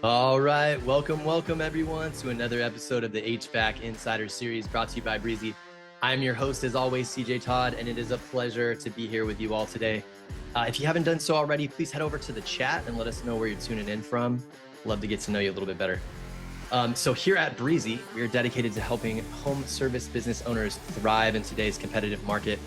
All right, welcome everyone to another episode of the HVAC Insider Series brought to you by Breezy. I'm your host, as always, CJ Todd, and it is a pleasure to be here with you all today. If you haven't done so already, please head over to the chat and let us know where you're tuning in from. Love to get to know you a little bit better. So here at Breezy, we are dedicated to helping home service business owners thrive in today's competitive market.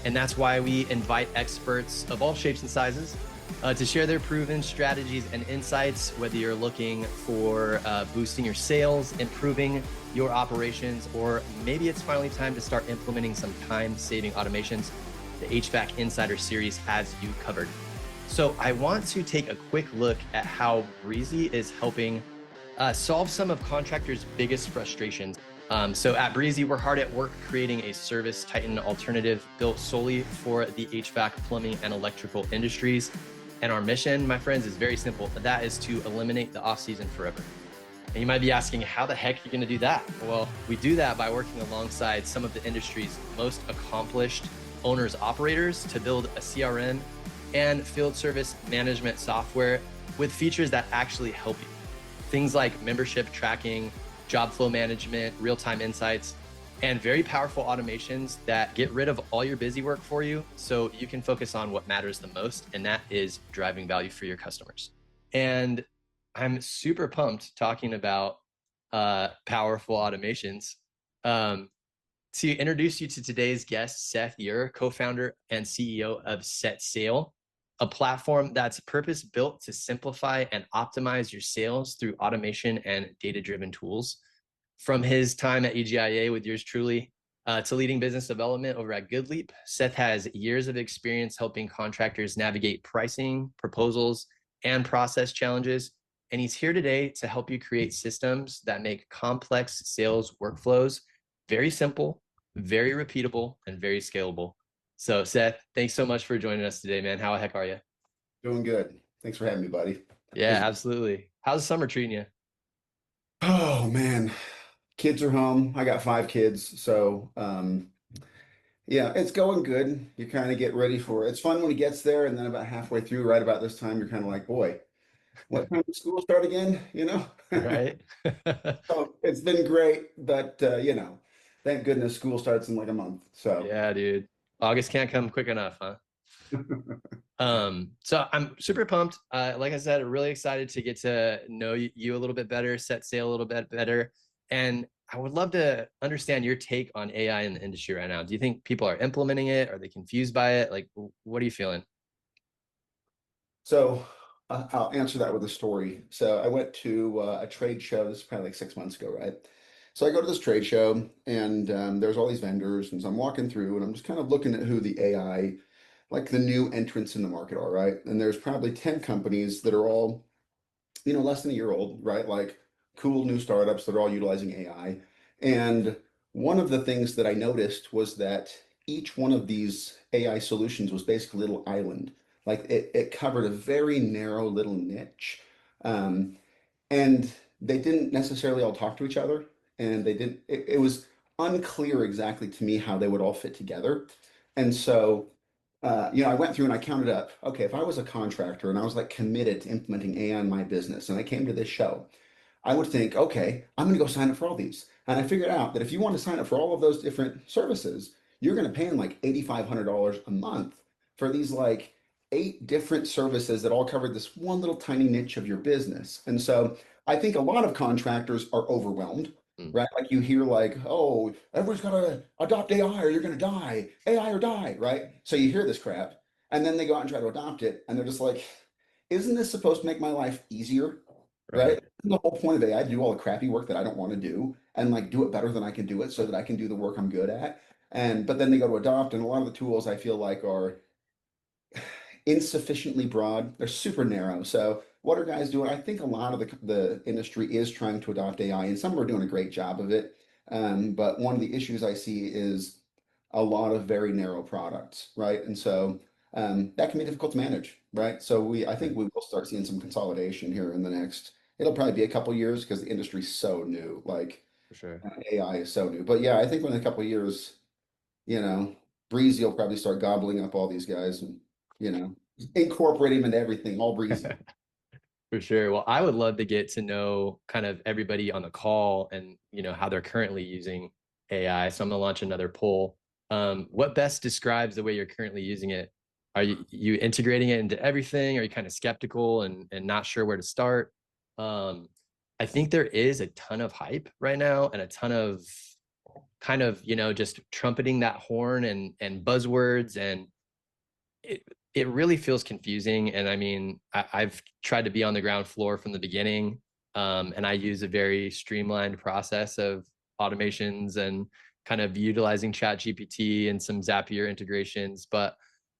And that's why we invite experts of all shapes and sizes to share their proven strategies and insights, whether you're looking for boosting your sales, improving your operations, or maybe it's finally time to start implementing some time-saving automations. The HVAC Insider Series has you covered. So I want to take a quick look at how Breezy is helping solve some of contractors' biggest frustrations. So at Breezy, we're hard at work creating a service titan alternative built solely for the HVAC, plumbing, and electrical industries. And our mission, my friends, is very simple. That is to eliminate the off-season forever. And you might be asking, how the heck are you going to do that? Well, we do that by working alongside some of the industry's most accomplished owners, operators to build a CRM and field service management software with features that actually help you. Things like membership tracking, job flow management, real-time insights, and very powerful automations that get rid of all your busy work for you so you can focus on what matters the most, and that is driving value for your customers. And I'm super pumped talking about powerful automations. To introduce you to today's guest, Seth Ure, co-founder and CEO of SetSale, a platform that's purpose-built to simplify and optimize your sales through automation and data-driven tools. From his time at EGIA with yours truly to leading business development over at GoodLeap, Seth has years of experience helping contractors navigate pricing, proposals, and process challenges. And he's here today to help you create systems that make complex sales workflows very simple, very repeatable, and very scalable. So Seth, thanks so much for joining us today, man. How the heck are you? Doing good. Thanks for having me, buddy. Yeah, absolutely. How's the summer treating you? Oh man, kids are home. I got 5 kids, so yeah, it's going good. You kind of get ready for it. It's fun when it gets there, and then about halfway through, right about this time, you're kind of like, boy, what time does school start again? Right? So it's been great, but thank goodness school starts in like a month. So Yeah, dude. August can't come quick enough, huh? So I'm super pumped. Like I said, really excited to get to know you a little bit better, SetSale a little bit better. And I would love to understand your take on AI in the industry right now. Do you think people are implementing it? Are they confused by it? Like, what are you feeling? So I'll answer that with a story. So I went to a trade show. This is probably like 6 months ago, right? So I go to this trade show, and there's all these vendors, and so I'm walking through, and I'm just kind of looking at who the AI, like the new entrants in the market are, right? And there's probably 10 companies that are all, less than a year old, right? Like cool new startups that are all utilizing AI. And one of the things that I noticed was that each one of these AI solutions was basically a little island. Like it covered a very narrow little niche. Um, and they didn't necessarily all talk to each other. And it was unclear exactly to me how they would all fit together. And so I went through and I counted up, okay, if I was a contractor and I was like committed to implementing AI in my business and I came to this show, I would think, okay, I'm going to go sign up for all these. And I figured out that if you want to sign up for all of those different services, you're going to pay them like $8,500 a month for these like 8 different services that all cover this one little tiny niche of your business. And so I think a lot of contractors are overwhelmed, Mm. right? Like you hear like, oh, everyone's got to adopt AI or you're going to die, AI or die, right? So you hear this crap and then they go out and try to adopt it and they're just like, isn't this supposed to make my life easier? Right? Right. The whole point of AI, do all the crappy work that I don't want to do and like do it better than I can do it so that I can do the work I'm good at. But then they go to adopt, and a lot of the tools I feel like are insufficiently broad. They're super narrow. So what are guys doing? I think a lot of the industry is trying to adopt AI, and some are doing a great job of it. But one of the issues I see is a lot of very narrow products, right? And so that can be difficult to manage, right? So I think Right. we will start seeing some consolidation here in the next. It'll probably be a couple years because the industry's so new. Like For sure. AI is so new. But yeah, I think in a couple years, you know, Breezy will probably start gobbling up all these guys and, you know, incorporate them into everything, all Breezy. For sure. Well, I would love to get to know kind of everybody on the call and how they're currently using AI. So I'm gonna launch another poll. What best describes the way you're currently using it? Are you integrating it into everything? Are you kind of skeptical and not sure where to start? Um, I think there is a ton of hype right now and a ton of kind of just trumpeting that horn and buzzwords, and it really feels confusing. And I mean, I've tried to be on the ground floor from the beginning, and I use a very streamlined process of automations and kind of utilizing Chat GPT and some Zapier integrations. But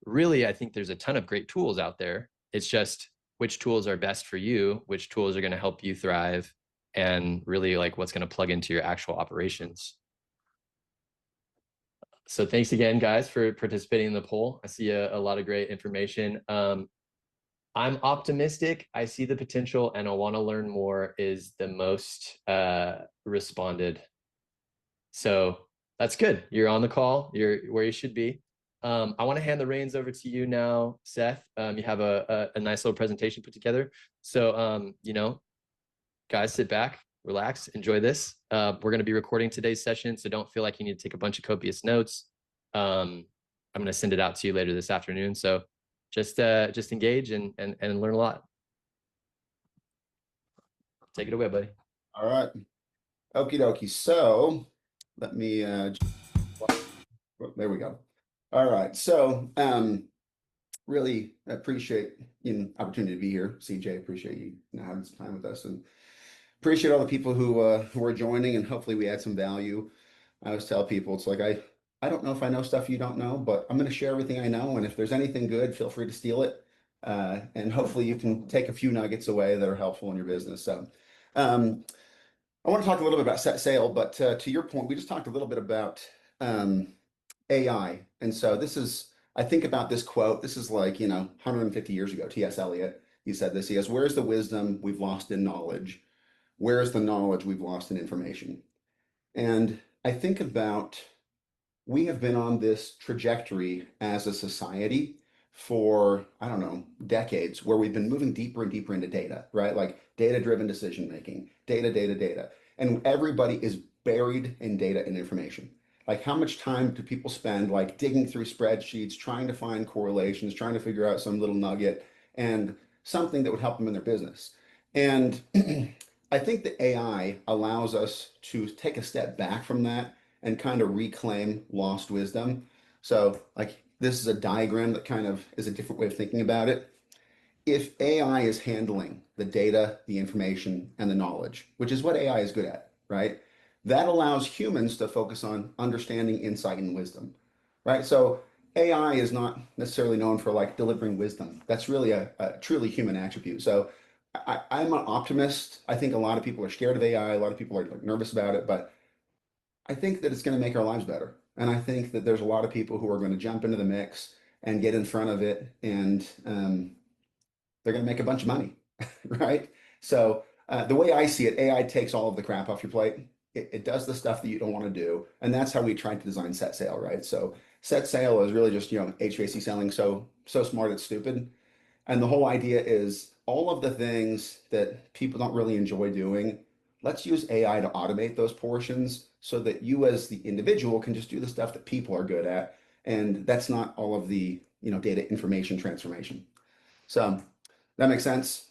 really, I think there's a ton of great tools out there. It's just which tools are best for you, which tools are going to help you thrive, and really like what's going to plug into your actual operations. So thanks again, guys, for participating in the poll. I see a lot of great information. I'm optimistic. I see the potential, and I want to learn more is the most responded. So that's good. You're on the call. You're where you should be. I want to hand the reins over to you now, Seth. You have a nice little presentation put together. So, guys, sit back, relax, enjoy this. We're going to be recording today's session, so don't feel like you need to take a bunch of copious notes. I'm going to send it out to you later this afternoon. So just engage and learn a lot. Take it away, buddy. All right. Okie dokie. So let me, there we go. All right. So really appreciate opportunity to be here. CJ, appreciate you having some time with us, and appreciate all the people who are joining, and hopefully we add some value. I always tell people it's like I don't know if I know stuff you don't know, but I'm going to share everything I know, and if there's anything good, feel free to steal it, and hopefully you can take a few nuggets away that are helpful in your business. So um, I want to talk a little bit about SetSale, but to your point, we just talked a little bit about um, AI. And so this is, I think about this quote. This is like, 150 years ago, T.S. Eliot, he said this. He goes, "Where's the wisdom we've lost in knowledge? Where is the knowledge we've lost in information?" And I think about we have been on this trajectory as a society for, I don't know, decades, where we've been moving deeper and deeper into data, right? Like data-driven decision making, data, data, data. And everybody is buried in data and information. Like how much time do people spend like digging through spreadsheets, trying to find correlations, trying to figure out some little nugget and something that would help them in their business. And I think that AI allows us to take a step back from that and kind of reclaim lost wisdom. So, like, this is a diagram that kind of is a different way of thinking about it. If AI is handling the data, the information, and the knowledge, which is what AI is good at, right? That allows humans to focus on understanding, insight, and wisdom, right? So, AI is not necessarily known for like delivering wisdom. That's really a truly human attribute. So, I'm an optimist. I think a lot of people are scared of AI. A lot of people are like nervous about it, but I think that it's going to make our lives better. And I think that there's a lot of people who are going to jump into the mix and get in front of it, and they're going to make a bunch of money, right? So the way I see it, AI takes all of the crap off your plate. It does the stuff that you don't want to do, and that's how we tried to design SetSale, right? So SetSale is really just HVAC selling so smart it's stupid. And the whole idea is all of the things that people don't really enjoy doing, let's use AI to automate those portions so that you as the individual can just do the stuff that people are good at. And that's not all of the, data information transformation. So that makes sense.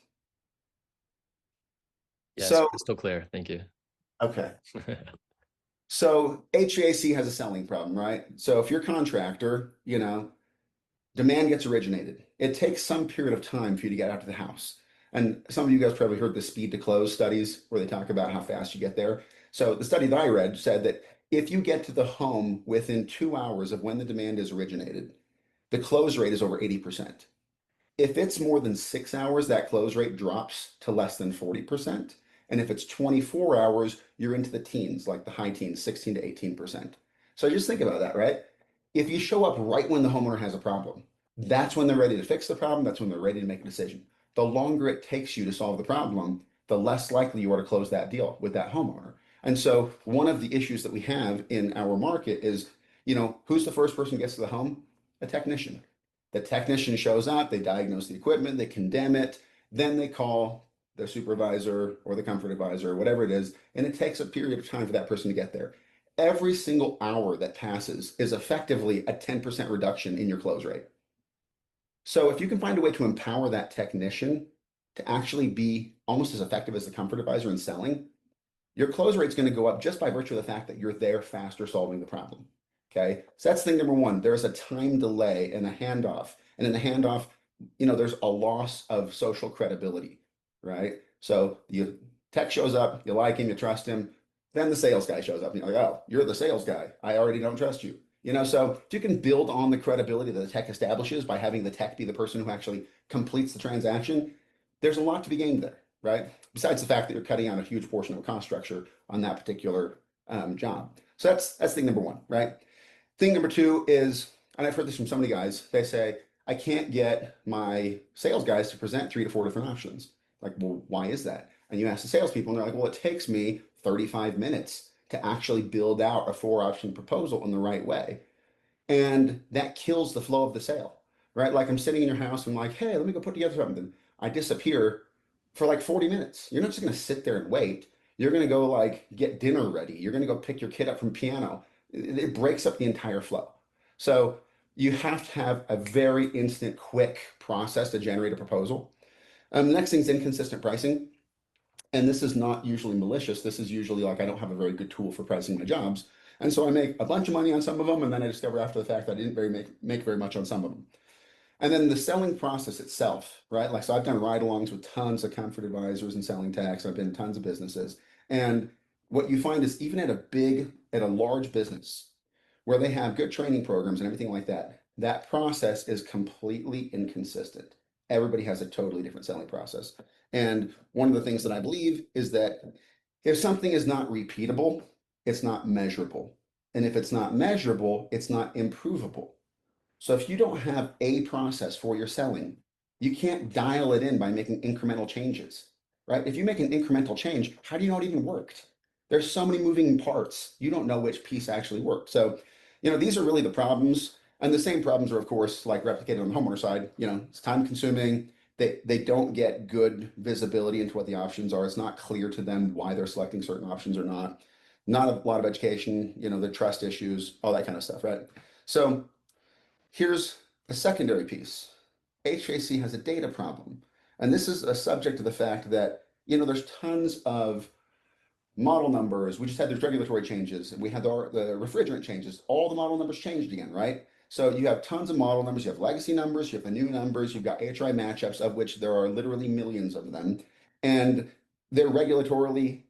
Yes, So, crystal clear. Thank you. okay. So HVAC has a selling problem, right? So if you're a contractor, demand gets originated. It takes some period of time for you to get out to the house. And some of you guys probably heard the speed to close studies where they talk about how fast you get there. So the study that I read said that if you get to the home within 2 hours of when the demand is originated, the close rate is over 80%. If it's more than 6 hours, that close rate drops to less than 40%. And if it's 24 hours, you're into the teens, like the high teens, 16 to 18%. So just think about that, right? If you show up right when the homeowner has a problem, that's when they're ready to fix the problem. That's when they're ready to make a decision. The longer it takes you to solve the problem, the less likely you are to close that deal with that homeowner. And so one of the issues that we have in our market is, who's the first person who gets to the home? A technician. The technician shows up, they diagnose the equipment, they condemn it, then they call the supervisor or the comfort advisor, whatever it is, and it takes a period of time for that person to get there. Every single hour that passes is effectively a 10% reduction in your close rate. So if you can find a way to empower that technician to actually be almost as effective as the comfort advisor in selling, your close rate's going to go up just by virtue of the fact that you're there faster solving the problem. Okay. So that's thing number one. There's a time delay and a handoff. And in the handoff, there's a loss of social credibility, right? So you tech shows up, you like him, you trust him. Then the sales guy shows up and you're like, oh, you're the sales guy. I already don't trust you. So if you can build on the credibility that the tech establishes by having the tech be the person who actually completes the transaction, there's a lot to be gained there, right? Besides the fact that you're cutting out a huge portion of a cost structure on that particular job. So that's thing number one, right? Thing number two is, and I've heard this from so many guys, they say, I can't get my sales guys to present 3 to 4 different options. Like, well, why is that? And you ask the salespeople, and they're like, well, it takes me 35 minutes to actually build out a 4-option proposal in the right way. And that kills the flow of the sale, right? Like I'm sitting in your house and I'm like, hey, let me go put together something. I disappear for like 40 minutes. You're not just going to sit there and wait. You're going to go like get dinner ready. You're going to go pick your kid up from piano. It breaks up the entire flow. So you have to have a very instant, quick process to generate a proposal. The next thing is inconsistent pricing. And this is not usually malicious. This is usually like I don't have a very good tool for pricing my jobs. And so I make a bunch of money on some of them, and then I discover after the fact that I didn't make very much on some of them. And then the selling process itself, right? Like, so I've done ride-alongs with tons of comfort advisors and selling tax. I've been in tons of businesses. And what you find is even at a large business where they have good training programs and everything like that, that process is completely inconsistent. Everybody has a totally different selling process. And one of the things that I believe is that if something is not repeatable, it's not measurable. And if it's not measurable, it's not improvable. So if you don't have a process for your selling, you can't dial it in by making incremental changes, right? If you make an incremental change, how do you know it even worked? There's so many moving parts. You don't know which piece actually worked. So, these are really the problems. And the same problems are, of course, like replicated on the homeowner side. It's time consuming. They don't get good visibility into what the options are. It's not clear to them why they're selecting certain options or not. Not a lot of education, the trust issues, all that kind of stuff, right? So here's a secondary piece. HVAC has a data problem. And this is a subject to the fact that, there's tons of model numbers. We just had those regulatory changes. We had the refrigerant changes. All the model numbers changed again, right? So you have tons of model numbers. You have legacy numbers. You have the new numbers. You've got HI matchups, of which there are literally millions of them. And they're regulatorily,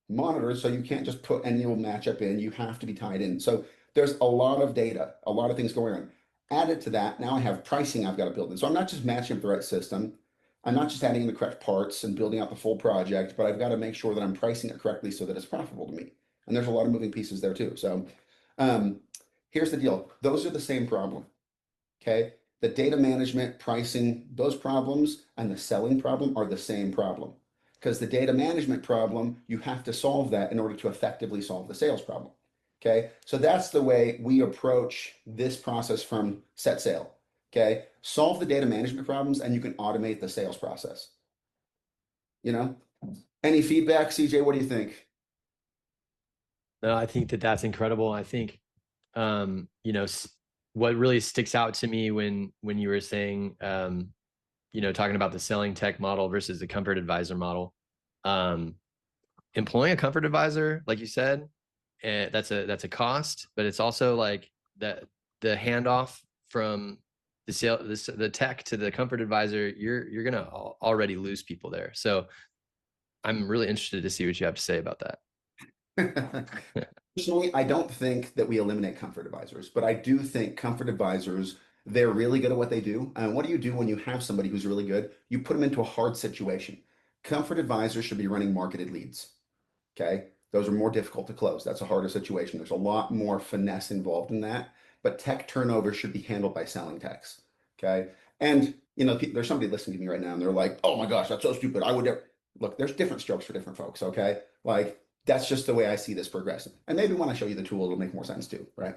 monitored. So you can't just put any old matchup in. You have to be tied in. So there's a lot of data, a lot of things going on. Added to that, now I have pricing I've got to build in. So I'm not just matching up the right system. I'm not just adding in the correct parts and building out the full project, but I've got to make sure that I'm pricing it correctly so that it's profitable to me. And there's a lot of moving pieces there too. So um, here's the deal. Those are the same problem. Okay. The data management, pricing, those problems and the selling problem are the same problem. Because the data management problem, you have to solve that in order to effectively solve the sales problem. Okay. So that's the way we approach this process from SetSale. Okay. Solve the data management problems and you can automate the sales process. You know, any feedback, CJ? What do you think? No, I think that that's incredible. I think, what really sticks out to me when you were saying, talking about the selling tech model versus the comfort advisor model, um, employing a comfort advisor, like you said, that's a cost, but it's also like that the handoff from the tech to the comfort advisor, you're gonna already lose people there. So I'm really interested to see what you have to say about that. Personally, I don't think that we eliminate comfort advisors, but I do think comfort advisors, they're really good at what they do. And what do you do when you have somebody who's really good? You put them into a hard situation. Comfort advisors should be running marketed leads. Okay. Those are more difficult to close. That's a harder situation. There's a lot more finesse involved in that, but tech turnover should be handled by selling techs. Okay. And, there's somebody listening to me right now and they're like, oh my gosh, that's so stupid. I would never look, there's different strokes for different folks. Okay. Like that's just the way I see this progressing. And maybe when I show you the tool, it'll make more sense too. Right.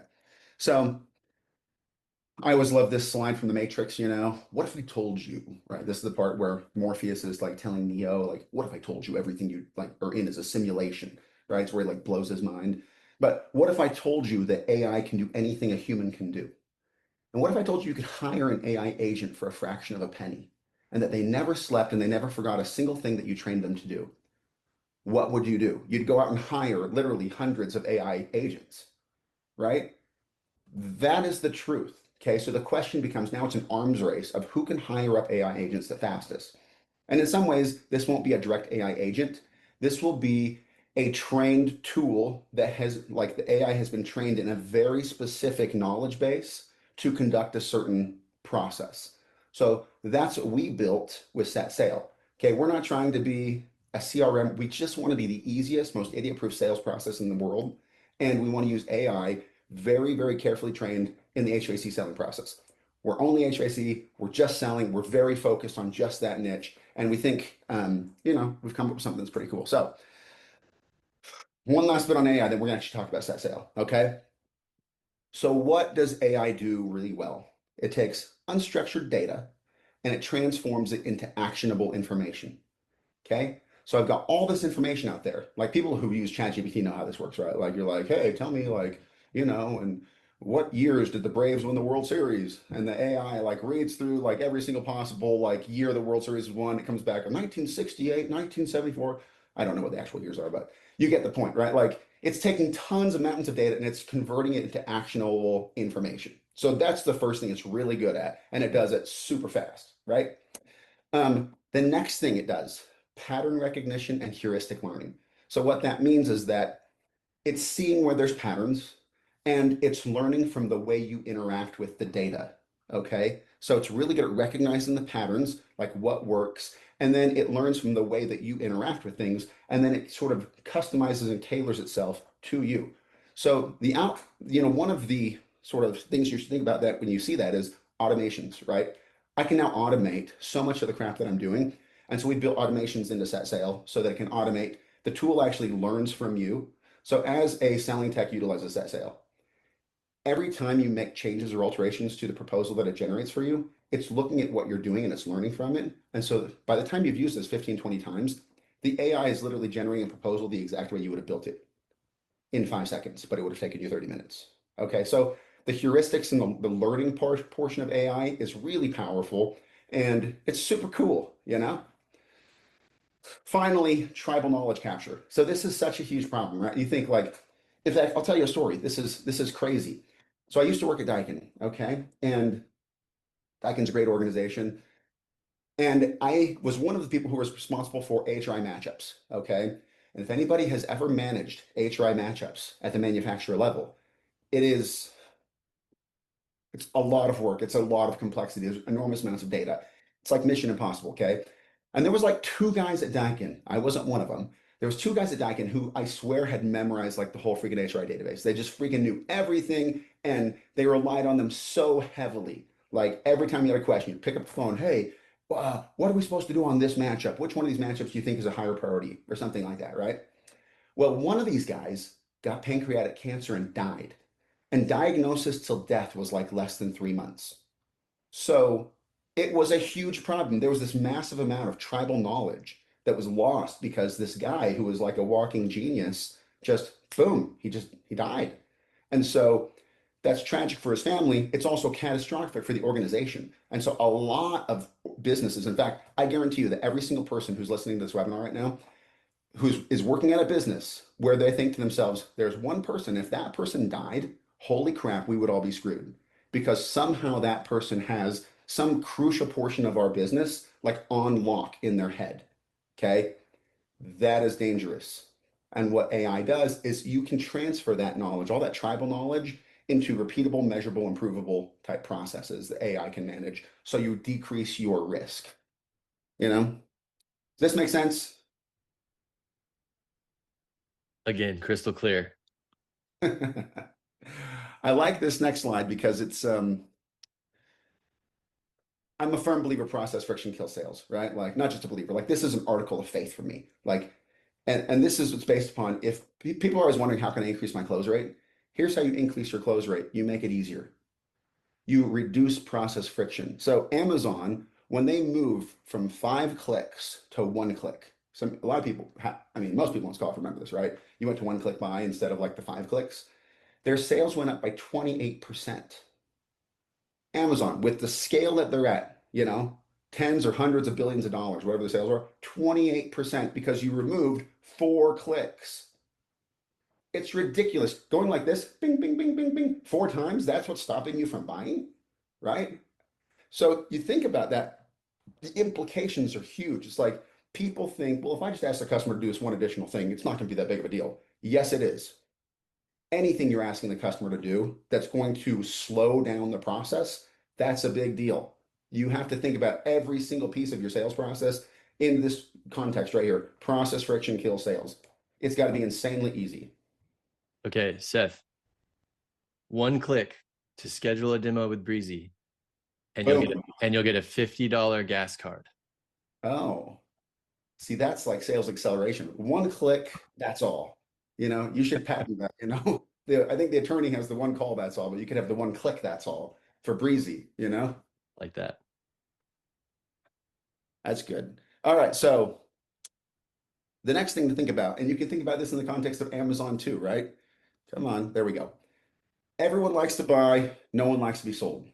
So I always love this line from the Matrix, what if I told you, right? This is the part where Morpheus is like telling Neo, like, what if I told you everything you like are in is a simulation, right? It's where he like blows his mind. But what if I told you that AI can do anything a human can do? And what if I told you you could hire an AI agent for a fraction of a penny and that they never slept and they never forgot a single thing that you trained them to do? What would you do? You'd go out and hire literally hundreds of AI agents, right? That is the truth. Okay, so the question becomes now it's an arms race of who can hire up AI agents the fastest. And in some ways, this won't be a direct AI agent. This will be a trained tool that has, like the AI has been trained in a very specific knowledge base to conduct a certain process. So that's what we built with SetSale. Okay, we're not trying to be a CRM. We just want to be the easiest, most idiot-proof sales process in the world. And we want to use AI very, very carefully trained in the HVAC selling process. We're only HVAC, we're just selling, we're very focused on just that niche. And we think, we've come up with something that's pretty cool. So, one last bit on AI, then we're going to actually talk about set sale. Okay. So, what does AI do really well? It takes unstructured data and it transforms it into actionable information. Okay. So I've got all this information out there. Like people who use ChatGPT know how this works, right? Like you're like, hey, tell me and what years did the Braves win the World Series? And the AI like reads through like every single possible like year the World Series was won. It comes back 1968, 1974. I don't know what the actual years are, but you get the point, right? Like it's taking tons of mountains of data and it's converting it into actionable information. So that's the first thing it's really good at, and it does it super fast, right? The next thing it does, pattern recognition and heuristic learning. So what that means is that it's seeing where there's patterns and it's learning from the way you interact with the data. Okay. So it's really good at recognizing the patterns, like what works. And then it learns from the way that you interact with things. And then it sort of customizes and tailors itself to you. So one of the sort of things you should think about that when you see that is automations, right? I can now automate so much of the crap that I'm doing. And so we built automations into SetSale so that it can automate. The tool actually learns from you. So as a selling tech utilizes SetSale, every time you make changes or alterations to the proposal that it generates for you, it's looking at what you're doing and it's learning from it. And so by the time you've used this 15, 20 times, the AI is literally generating a proposal the exact way you would have built it in 5 seconds, but it would have taken you 30 minutes. Okay, so the heuristics and the learning portion of AI is really powerful and it's super cool. Finally, tribal knowledge capture. So this is such a huge problem, right? You think like, in fact, I'll tell you a story. This is crazy. So I used to work at Daikin, okay? And Daikin's a great organization. And I was one of the people who was responsible for HRI matchups, okay? And if anybody has ever managed HRI matchups at the manufacturer level, it is it's a lot of work. It's a lot of complexity. There's enormous amounts of data. It's like Mission Impossible, okay? And there was like two guys at Daikin. I wasn't one of them. There was two guys at Daikin who I swear had memorized like the whole freaking HRI database. They just freaking knew everything and they relied on them so heavily. Like every time you had a question, you pick up the phone, hey, what are we supposed to do on this matchup? Which one of these matchups do you think is a higher priority or something like that, right? Well, one of these guys got pancreatic cancer and died. And diagnosis till death was like less than 3 months. So it was a huge problem. There was this massive amount of tribal knowledge that was lost because this guy who was like a walking genius just boom, he died. And so that's tragic for his family. It's also catastrophic for the organization. And so a lot of businesses, in fact, I guarantee you that every single person who's listening to this webinar right now is working at a business where they think to themselves, there's one person, if that person died, holy crap, we would all be screwed. Because somehow that person has some crucial portion of our business like on lock in their head. Okay. That is dangerous. And what AI does is you can transfer that knowledge, all that tribal knowledge, into repeatable, measurable, improvable type processes that AI can manage. So you decrease your risk. Does this make sense? Again, crystal clear. I like this next slide because I'm a firm believer process friction kills sales, right? Like not just a believer, like this is an article of faith for me. Like, and this is what's based upon if people are always wondering how can I increase my close rate? Here's how you increase your close rate. You make it easier. you reduce process friction. So Amazon, when they move from 5 clicks to 1 click, a lot of people, I mean, most people on this call remember this, right? You went to 1 click buy instead of like the 5 clicks. Their sales went up by 28%. Amazon, with the scale that they're at, tens or hundreds of billions of dollars, whatever the sales are, 28% because you removed 4 clicks. It's ridiculous. Going like this, bing, bing, bing, bing, bing, 4 times, that's what's stopping you from buying, right? So you think about that, the implications are huge. It's like people think, well, if I just ask the customer to do this one additional thing, it's not going to be that big of a deal. Yes, it is. Anything you're asking the customer to do that's going to slow down the process, that's a big deal. You have to think about every single piece of your sales process in this context right here. Process friction kills sales. It's got to be insanely easy. Okay, Seth, 1 click to schedule a demo with Breezy, and Boom. you'll get a $50 gas card. Oh, see, that's like sales acceleration. 1 click, that's all. You should patent that. I think the attorney has the one call, that's all, but you could have the 1 click, that's all for Breezy. Like that. That's good. All right. So the next thing to think about, and you can think about this in the context of Amazon too, right? Come on, there we go. Everyone likes to buy, no one likes to be sold.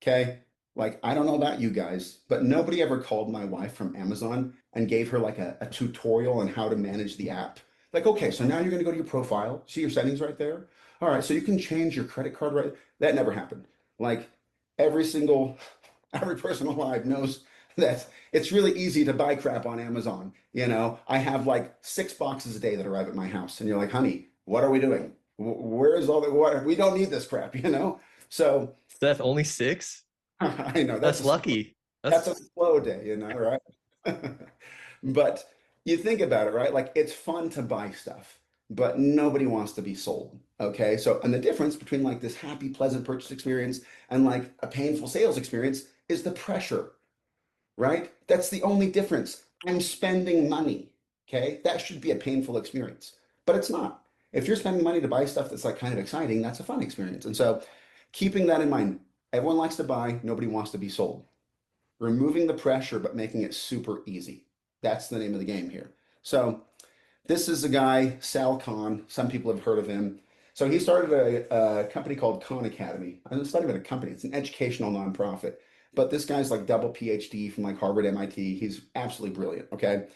Okay. Like, I don't know about you guys, but nobody ever called my wife from Amazon and gave her like a tutorial on how to manage the app. Like, okay, so now you're going to go to your profile, see your settings right there. All right, so you can change your credit card right. That never happened. Like, every single, every person alive knows that it's really easy to buy crap on Amazon. I have like 6 boxes a day that arrive at my house, and you're like, honey, what are we doing? Where is all the what? We don't need this crap. So Seth, only 6? I know That's lucky. that's a slow day, right? But you think about it, right? Like it's fun to buy stuff, but nobody wants to be sold. Okay. So, and the difference between like this happy, pleasant purchase experience and like a painful sales experience is the pressure, right? That's the only difference. I'm spending money. Okay. That should be a painful experience, but it's not. If you're spending money to buy stuff that's like kind of exciting, that's a fun experience. And so keeping that in mind, everyone likes to buy, nobody wants to be sold. Removing the pressure, but making it super easy. That's the name of the game here. So this is a guy, Sal Khan. Some people have heard of him. So he started a company called Khan Academy. And it's not even a company, it's an educational nonprofit. But this guy's like double PhD from like Harvard, MIT. He's absolutely brilliant, okay?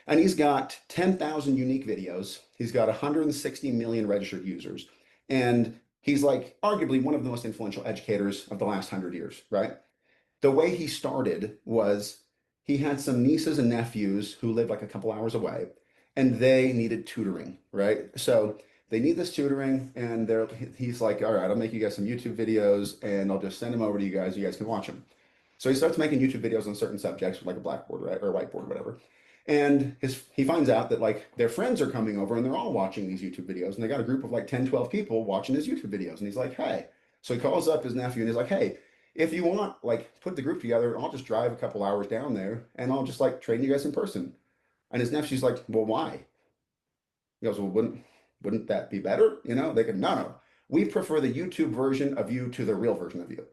And he's got 10,000 unique videos. He's got 160 million registered users. And he's like arguably one of the most influential educators of the last 100 years, right? The way he started was he had some nieces and nephews who lived like a couple hours away, and they needed tutoring, right? So they need this tutoring, and he's like, all right, I'll make you guys some YouTube videos, and I'll just send them over to you guys. You guys can watch them. So he starts making YouTube videos on certain subjects, like a blackboard, right, or a whiteboard, whatever. And he finds out that like their friends are coming over and they're all watching these YouTube videos, and they got a group of like 10, 12 people watching his YouTube videos. And he's like, hey. So he calls up his nephew and he's like, hey, if you want, like, put the group together, I'll just drive a couple hours down there and I'll just like train you guys in person. And his nephew's like, well, why? He goes, well, wouldn't that be better? They could, no. We prefer the YouTube version of you to the real version of you.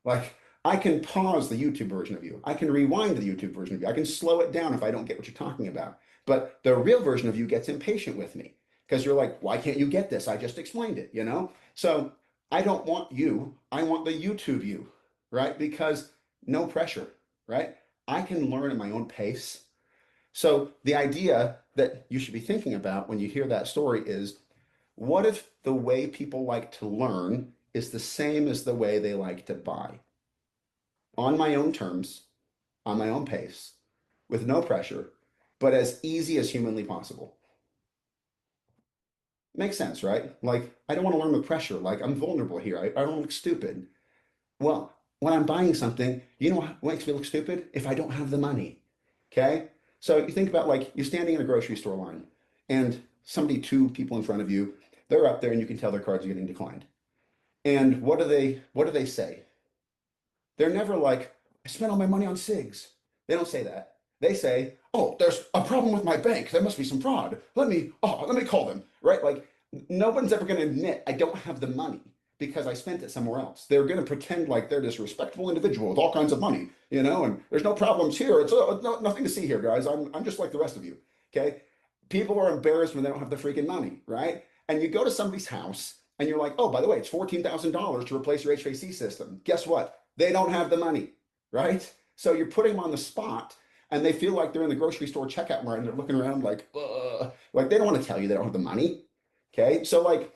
Like, I can pause the YouTube version of you. I can rewind the YouTube version of you. I can slow it down if I don't get what you're talking about. But the real version of you gets impatient with me because you're like, why can't you get this? I just explained it. So I don't want you. I want the YouTube you, right? Because no pressure, right? I can learn at my own pace. So the idea that you should be thinking about when you hear that story is, what if the way people like to learn is the same as the way they like to buy? On my own terms, on my own pace, with no pressure, but as easy as humanly possible. Makes sense, right? Like, I don't want to learn with pressure. Like, I'm vulnerable here. I don't look stupid. Well, when I'm buying something, you know what makes me look stupid? If I don't have the money. Okay? So you think about like you're standing in a grocery store line and two people in front of you, they're up there and you can tell their cards are getting declined. And what do they say? They're never like, I spent all my money on cigs. They don't say that. They say, oh, there's a problem with my bank. There must be some fraud. Let me call them, right? Like no one's ever going to admit I don't have the money. because I spent it somewhere else. They're going to pretend like they're this respectable individual with all kinds of money, you know, and there's no problems here. It's nothing to see here, guys. I'm just like the rest of you. Okay. People are embarrassed when they don't have the freaking money, right? And you go to somebody's house and you're like, oh, by the way, it's $14,000 to replace your HVAC system. Guess what? They don't have the money, right? So you're putting them on the spot and they feel like they're in the grocery store checkout line. They're looking around like, ugh. Like they don't want to tell you they don't have the money. Okay. So like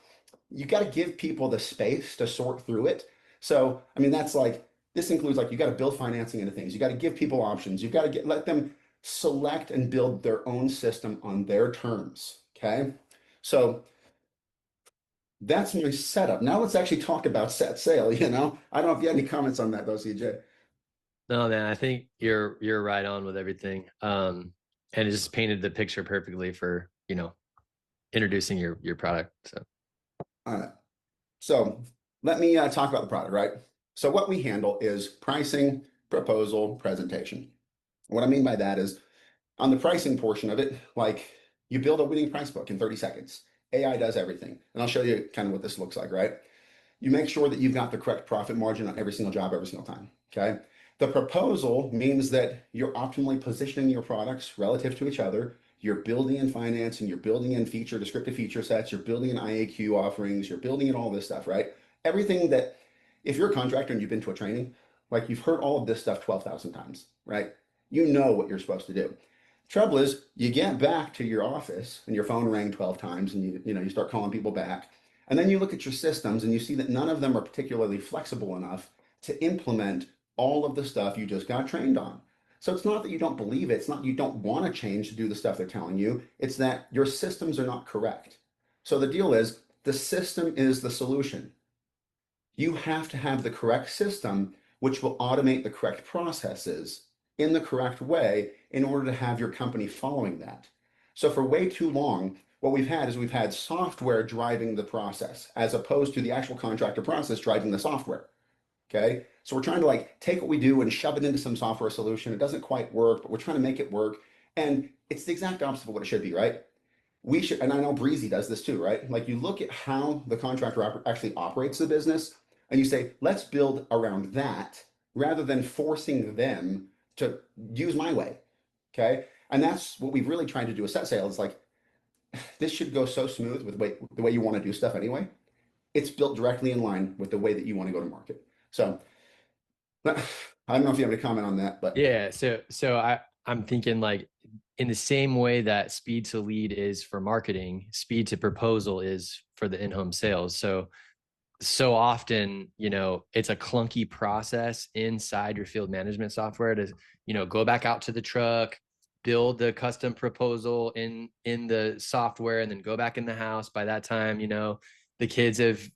you got to give people the space to sort through it. So, I mean, that's like, this includes like, you got to build financing into things. You got to give people options. You've got to let them select and build their own system on their terms. Okay. So that's my setup. Now let's actually talk about SetSale. You know, I don't know if you have any comments on that though, CJ. No, man, I think you're right on with everything. And it just painted the picture perfectly for, introducing your product. So All right. So let me talk about the product, right? So what we handle is pricing, proposal, presentation. What I mean by that is on the pricing portion of it, like you build a winning price book in 30 seconds. AI does everything. And I'll show you kind of what this looks like, right? You make sure that you've got the correct profit margin on every single job, every single time. Okay. The proposal means that you're optimally positioning your products relative to each other. You're building in financing, you're building in descriptive feature sets, you're building in IAQ offerings, you're building in all this stuff, right? Everything that, if you're a contractor and you've been to a training, like you've heard all of this stuff 12,000 times, right? You know what you're supposed to do. Trouble is, you get back to your office and your phone rang 12 times and you start calling people back. And then you look at your systems and you see that none of them are particularly flexible enough to implement all of the stuff you just got trained on. So it's not that you don't believe it. It's not you don't want to change to do the stuff they're telling you. It's that your systems are not correct. So the deal is the system is the solution. You have to have the correct system, which will automate the correct processes in the correct way in order to have your company following that. So for way too long, what we've had is we've had software driving the process as opposed to the actual contractor process driving the software. Okay. So we're trying to like take what we do and shove it into some software solution. It doesn't quite work, but we're trying to make it work. And it's the exact opposite of what it should be, right? We should, and I know Breezy does this too, right? Like you look at how the contractor actually operates the business and you say, let's build around that rather than forcing them to use my way. Okay. And that's what we've really tried to do with SetSale. It's like, this should go so smooth with the way you want to do stuff anyway. It's built directly in line with the way that you want to go to market. So I don't know if you have any comment on that, but yeah, so I'm thinking like in the same way that speed to lead is for marketing, speed to proposal is for the in-home sales. So often, it's a clunky process inside your field management software to, go back out to the truck, build the custom proposal in the software, and then go back in the house. By that time, the kids have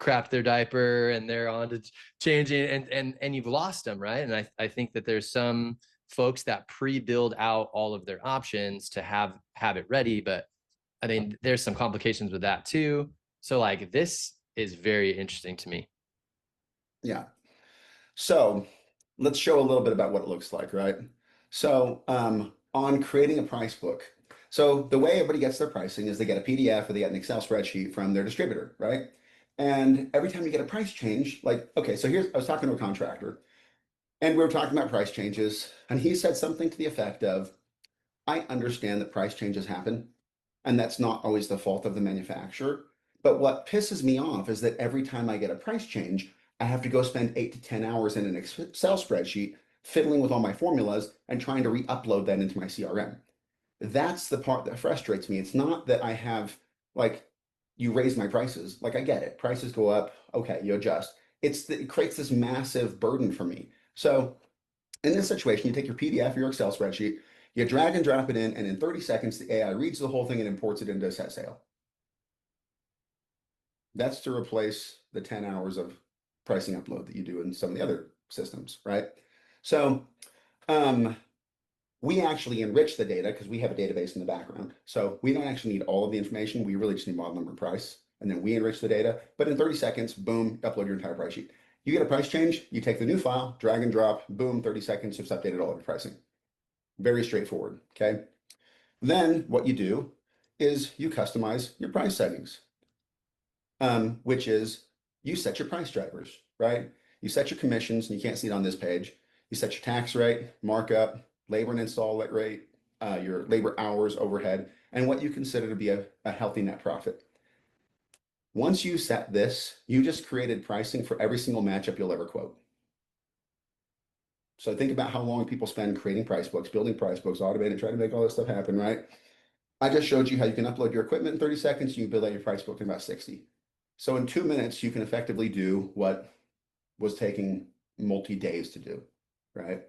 crapped their diaper and they're on to changing, and you've lost them, right? And I think that there's some folks that pre-build out all of their options to have it ready, but I mean, there's some complications with that too. So like this is very interesting to me. yeah. So let's show a little bit about what it looks like, right? So on creating a price book. So the way everybody gets their pricing is they get a PDF or they get an Excel spreadsheet from their distributor, right? And every time you get a price change, like, okay, so I was talking to a contractor and we were talking about price changes, and he said something to the effect of, I understand that price changes happen, and that's not always the fault of the manufacturer. But what pisses me off is that every time I get a price change, I have to go spend 8 to 10 hours in an Excel spreadsheet fiddling with all my formulas and trying to re-upload that into my CRM. That's the part that frustrates me. It's not that I have, like, you raise my prices. Like, I get it. Prices go up. Okay, you adjust. It's that it creates this massive burden for me. So in this situation, you take your PDF or your Excel spreadsheet, you drag and drop it in, and in 30 seconds, the AI reads the whole thing and imports it into SetSale. That's to replace the 10 hours of pricing upload that you do in some of the other systems, right? So we actually enrich the data because we have a database in the background. So we don't actually need all of the information. We really just need model number and price. And then we enrich the data. But in 30 seconds, boom, upload your entire price sheet. You get a price change, you take the new file, drag and drop, boom, 30 seconds, it's updated all of your pricing. Very straightforward, okay? Then what you do is you customize your price settings, which is you set your price drivers, right? You set your commissions, and you can't see it on this page. You set your tax rate, markup, labor and install rate, your labor hours, overhead, and what you consider to be a healthy net profit. Once you set this, you just created pricing for every single matchup you'll ever quote. So think about how long people spend creating price books, building price books, automating, trying to make all this stuff happen, right? I just showed you how you can upload your equipment in 30 seconds. You can build out your price book in about 60. So in 2 minutes, you can effectively do what was taking multi-days to do, right?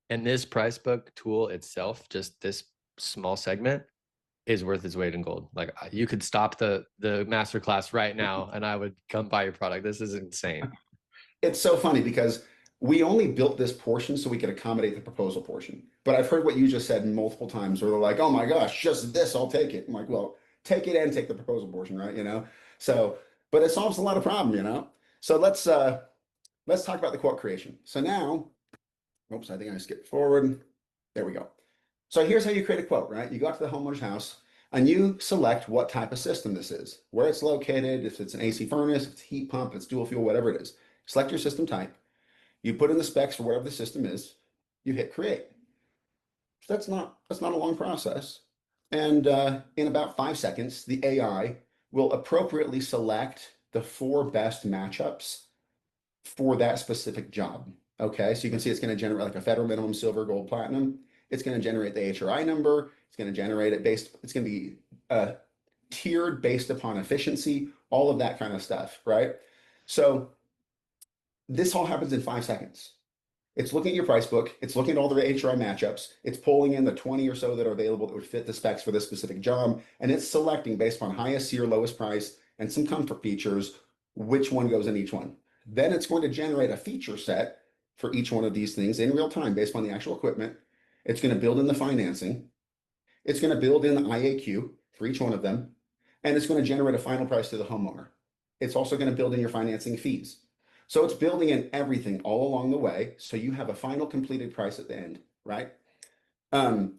And this price book tool itself, just this small segment, is worth its weight in gold. Like you could stop the masterclass right now and I would come buy your product. This is insane. It's so funny because we only built this portion so we could accommodate the proposal portion. But I've heard what you just said multiple times where they're like, oh my gosh, just this, I'll take it. I'm like, well, take it and take the proposal portion, right? So, but it solves a lot of problem. So let's talk about the quote creation. So now, oops, I think I skipped forward. There we go. So here's how you create a quote, right? You go out to the homeowner's house and you select what type of system this is, where it's located, if it's an AC furnace, if it's heat pump, if it's dual fuel, whatever it is. Select your system type. You put in the specs for whatever the system is. You hit create. So that's not a long process. And in about 5 seconds, the AI will appropriately select the 4 best matchups for that specific job. Okay, so you can see it's going to generate like a federal minimum, silver, gold, platinum. It's going to generate the HRI number. It's going to generate it it's going to be tiered based upon efficiency, all of that kind of stuff, right? So this all happens in 5 seconds. It's looking at your price book. It's looking at all the HRI matchups. It's pulling in the 20 or so that are available that would fit the specs for this specific job. And it's selecting based on highest C or lowest price and some comfort features, which one goes in each one. Then it's going to generate a feature set for each one of these things in real time based on the actual equipment. It's going to build in the financing. It's going to build in the IAQ for each one of them. And it's going to generate a final price to the homeowner. It's also going to build in your financing fees. So it's building in everything all along the way. So you have a final completed price at the end, right? Um,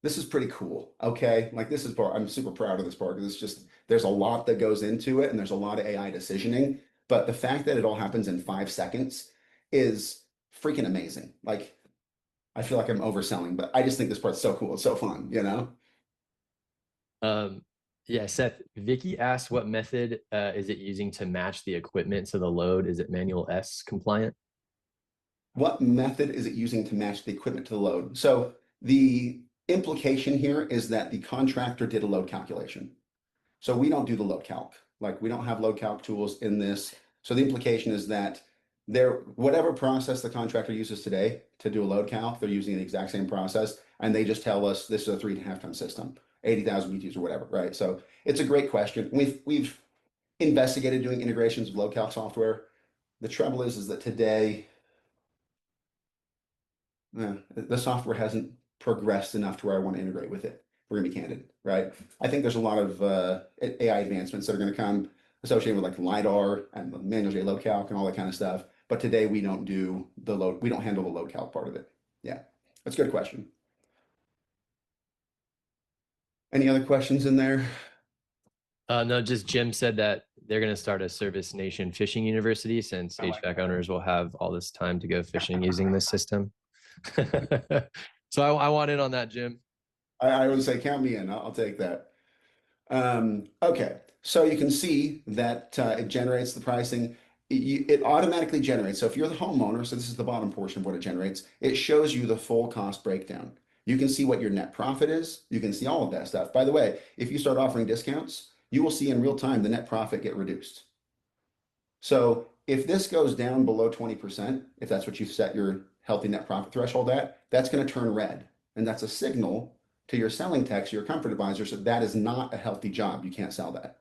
this is pretty cool. Okay. Like this is part, I'm super proud of this part because it's just, there's a lot that goes into it and there's a lot of AI decisioning. But the fact that it all happens in 5 seconds is freaking amazing. Like, I feel like I'm overselling, but I just think this part's so cool. It's so fun. Um, yeah, Seth, Vicky asked what method is it using to match the equipment to the load? Is it manual S compliant? What method is it using to match the equipment to the load? So the implication here is that the contractor did a load calculation. So we don't do the load calc. Like we don't have load calc tools in this. So the implication is that whatever process the contractor uses today to do a load calc, they're using the exact same process, and they just tell us this is a 3.5 ton system, 80,000 BTUs or whatever, right? So it's a great question. We've investigated doing integrations with load calc software. The trouble is that today the software hasn't progressed enough to where I want to integrate with it. We're gonna be candid, right? I think there's a lot of AI advancements that are going to come associated with like LiDAR and manual J load calc and all that kind of stuff. But today we don't do the load, we don't handle the load calc part of it. Yeah, that's a good question. Any other questions in there? No, just Jim said that they're going to start a Service Nation fishing university since I like HVAC that. owners will have all this time to go fishing using this system. So I want in on that, Jim. I would say count me in. I'll take that. Okay, so you can see that it generates the pricing. It automatically generates. So if you're the homeowner, so this is the bottom portion of what it generates, it shows you the full cost breakdown. You can see what your net profit is. You can see all of that stuff. By the way, if you start offering discounts, you will see in real time the net profit get reduced. So if this goes down below 20%, if that's what you've set your healthy net profit threshold at, that's going to turn red. And that's a signal to your selling techs, your comfort advisors, that that is not a healthy job. You can't sell that.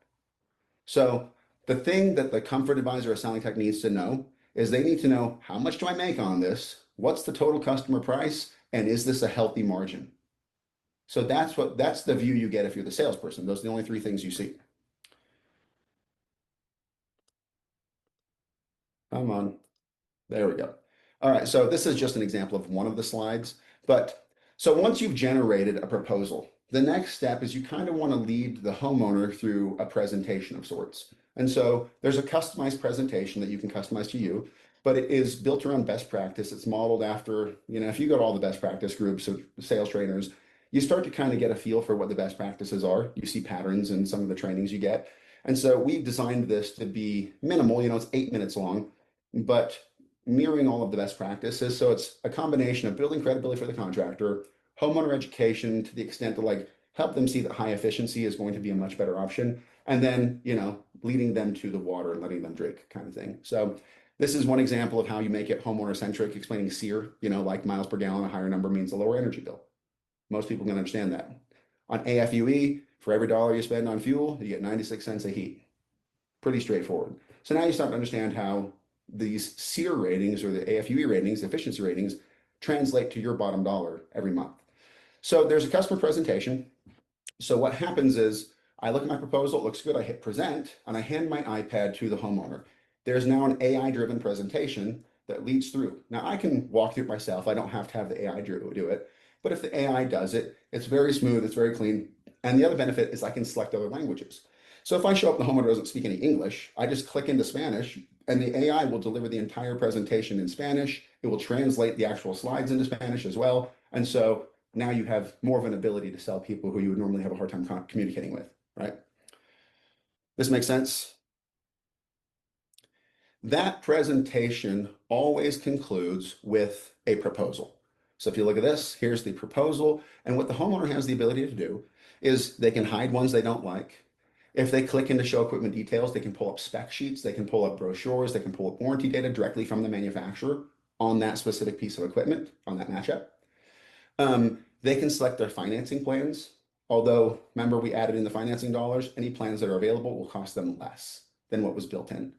So the thing that the comfort advisor or selling tech needs to know is they need to know how much do I make on this? What's the total customer price? And is this a healthy margin? So that's the view you get if you're the salesperson. Those are the only 3 things you see. Come on. There we go. All right, so this is just an example of one of the slides. But so once you've generated a proposal the next step is you kind of want to lead the homeowner through a presentation of sorts. And so there's a customized presentation that you can customize to you, but it is built around best practice. It's modeled after, if you go to all the best practice groups of sales trainers, you start to kind of get a feel for what the best practices are. You see patterns in some of the trainings you get. And so we've designed this to be minimal, it's 8 minutes long, but mirroring all of the best practices. So it's a combination of building credibility for the contractor, homeowner education to the extent to like help them see that high efficiency is going to be a much better option. And then, leading them to the water and letting them drink kind of thing. So this is one example of how you make it homeowner centric, explaining SEER, like miles per gallon, a higher number means a lower energy bill. Most people can understand that. On AFUE, for every dollar you spend on fuel, you get 96 cents of heat. Pretty straightforward. So now you start to understand how these SEER ratings or the AFUE ratings, the efficiency ratings, translate to your bottom dollar every month. So there's a customer presentation. So what happens is I look at my proposal, it looks good, I hit present, and I hand my iPad to the homeowner. There's now an AI-driven presentation that leads through. Now I can walk through it myself. I don't have to have the AI do it. But if the AI does it, it's very smooth, it's very clean. And the other benefit is I can select other languages. So if I show up and the homeowner doesn't speak any English, I just click into Spanish and the AI will deliver the entire presentation in Spanish. It will translate the actual slides into Spanish as well. And so now you have more of an ability to sell people who you would normally have a hard time communicating with, right? This makes sense? That presentation always concludes with a proposal. So if you look at this, here's the proposal. And what the homeowner has the ability to do is they can hide ones they don't like. If they click into show equipment details, they can pull up spec sheets, they can pull up brochures, they can pull up warranty data directly from the manufacturer on that specific piece of equipment, on that matchup. They can select their financing plans. Although, remember, we added in the financing dollars, any plans that are available will cost them less than what was built in.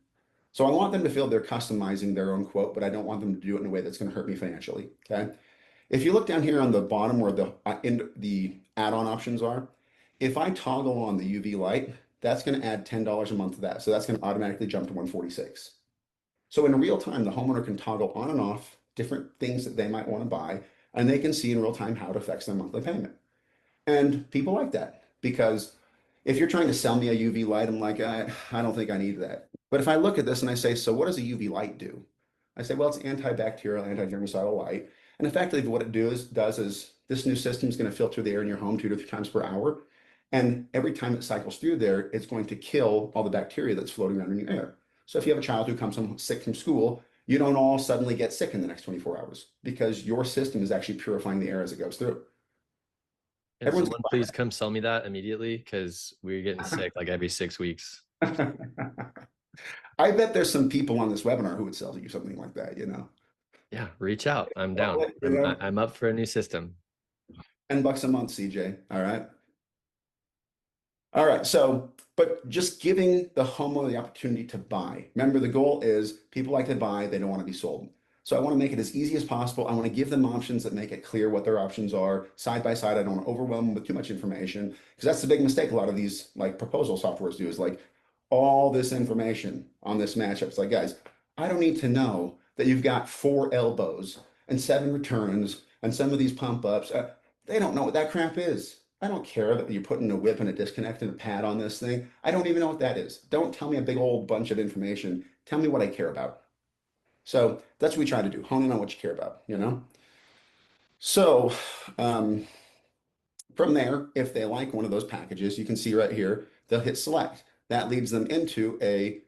So I want them to feel they're customizing their own quote, but I don't want them to do it in a way that's going to hurt me financially. Okay. If you look down here on the bottom where the add-on options are, if I toggle on the UV light, that's going to add $10 a month to that. So that's going to automatically jump to 146. So in real time, the homeowner can toggle on and off different things that they might want to buy, and they can see in real time how it affects their monthly payment. And people like that because if you're trying to sell me a UV light, I'm like, I don't think I need that. But if I look at this and I say, so what does a UV light do? I say, well, it's antibacterial, anti-germicidal light. And effectively what it does is this new system is going to filter the air in your home 2 to 3 times per hour. And every time it cycles through there, it's going to kill all the bacteria that's floating around in your air. So if you have a child who comes home sick from school, you don't all suddenly get sick in the next 24 hours because your system is actually purifying the air as it goes through. Can Everyone's someone please come sell me that immediately? Because we're getting sick like every 6 weeks. I bet there's some people on this webinar who would sell you something like that. Yeah, reach out. I'm down. Well, you know, I'm up for a new system. $10 a month, CJ. All right. All right. So, but just giving the homeowner the opportunity to buy. Remember, the goal is people like to buy, they don't want to be sold. So I want to make it as easy as possible. I want to give them options that make it clear what their options are side by side. I don't want to overwhelm them with too much information because that's the big mistake a lot of these like proposal softwares do is like all this information on this matchup. It's like, guys, I don't need to know that you've got 4 elbows and 7 returns and some of these pump ups. They don't know what that crap is. I don't care that you're putting a whip and a disconnect and a pad on this thing. I don't even know what that is. Don't tell me a big old bunch of information. Tell me what I care about. So that's what we try to do. Hone in on what you care about. So from there, if they like one of those packages, you can see right here, they'll hit select. That leads them into a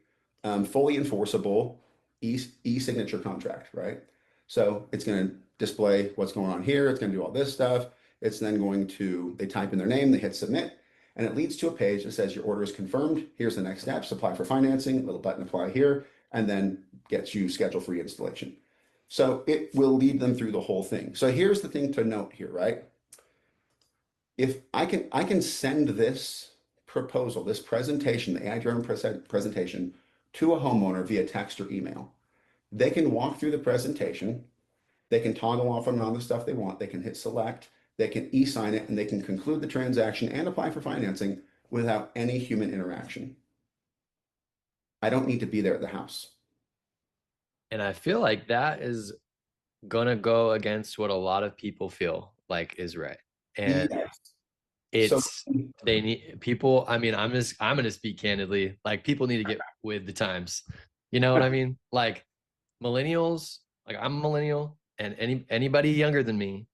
fully enforceable e-signature contract, right? So it's going to display what's going on here. It's going to do all this stuff. It's then they type in their name, they hit submit, and it leads to a page that says your order is confirmed. Here's the next steps, apply for financing, little button apply here, and then gets you scheduled for installation. So it will lead them through the whole thing. So here's the thing to note here, right? If I can send this proposal, this presentation, the AI-driven presentation to a homeowner via text or email. They can walk through the presentation. They can toggle off and on the stuff they want. They can hit select. They can e-sign it, and they can conclude the transaction and apply for financing without any human interaction. I don't need to be there at the house. And I feel like that is going to go against what a lot of people feel like is right. And Yes. So It's they need people. I mean, I'm gonna speak candidly. Like people need to get with the times. You know what I mean? Like millennials, like I'm a millennial, and anybody younger than me,